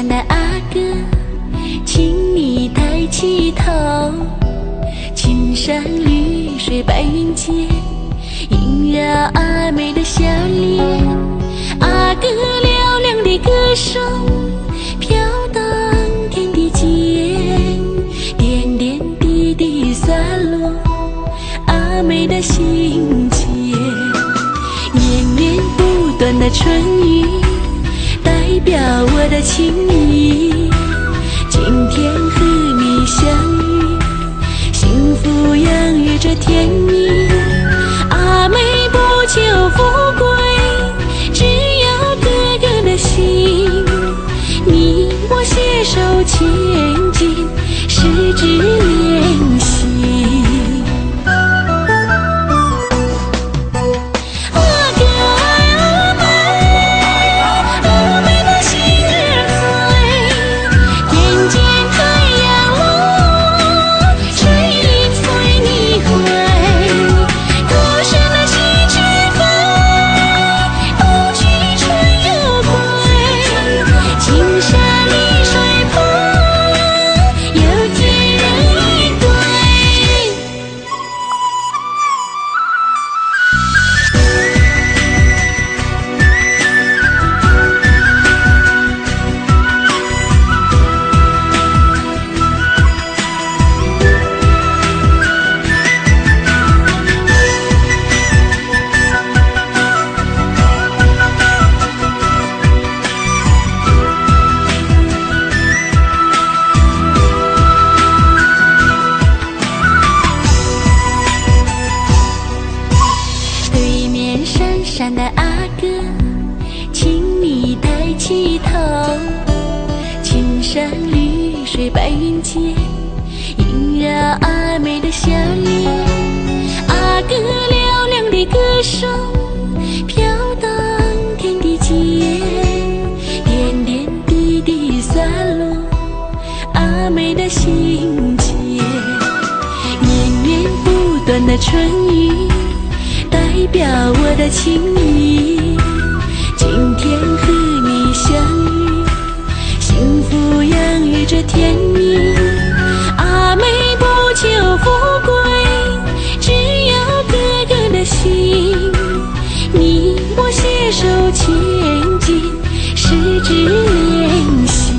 山的阿哥，请你抬起头，青山绿水白云间，萦绕阿妹的笑脸。阿哥嘹亮的歌声飘荡天地间，点点滴滴洒落阿妹的心间。源源不断的春雨代表我的情意，今天和你相遇，幸福洋溢着甜蜜。阿妹不求富贵，只要哥哥的心，你我携手前进，十指连心。山的阿哥，请你抬起头，青山绿水白云间，萦绕阿妹的笑脸。阿哥嘹亮的歌声飘荡天地间，点点滴滴洒落阿妹的心间。源源不断的春雨代表我的情意，今天和你相遇，幸福洋溢着甜蜜。阿妹不求富贵，只要哥哥的心，你我携手前进，十指连心。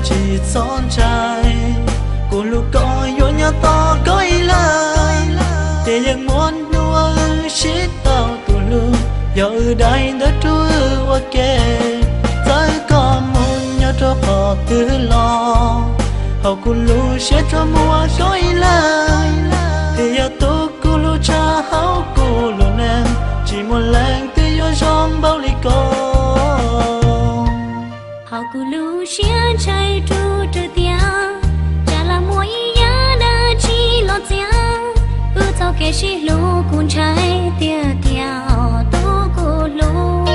chỉ son trai cô lúc coi yo nhà to coi la để yang muốn nuôi shit tao tu lu giờ đây đã trôi qua kề tới có muốn nhớ cho họ từ lo họ cũng lu sẽ cho mua dối lại thì giờ tôi cũng lu cha háo cũng lu nè chỉ một lần từ gió giông bao ly con họ cũng lu sẽ chạy tru từ tia chả là mỗi giá đã chỉ lo tia ư cho cái chỉ lu cũng chạy tia tia tôi cũng lu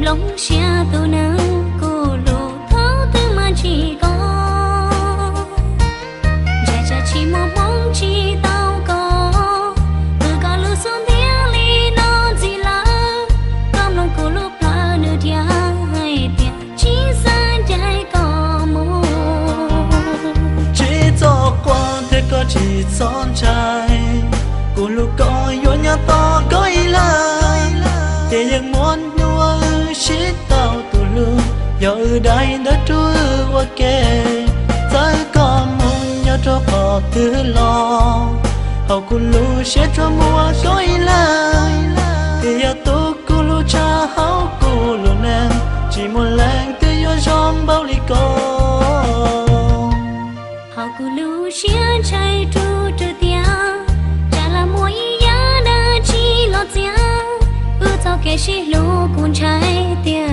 lòng xia tu nắng cô lù thấu tư mà chỉ có chạy chạy chỉ một bóng chỉ tao có từ cả lũ xuống tiếng li nó gì là cầm lòng cô lù plá nửa tia hay tia chỉ xa chạy có mù chỉ cho qua thế có chỉ son trai cô lù có vô nhà to có ý lại thìยังmuốn shit tao tụ lưu giờ đây đã trôi qua kề tới có muốn nhớ cho họ từ lo họ cũng lu sẽ cho mua dối lại thì giờ tôi cũng lu cha háo cũng lu nè chỉ một lần từ gió giông bao ly con họ cũng lu sẽ chạy tru từ tia chả là mỗi giá đã chỉ lo tia ư cho cái chỉ lu cũng chạy tia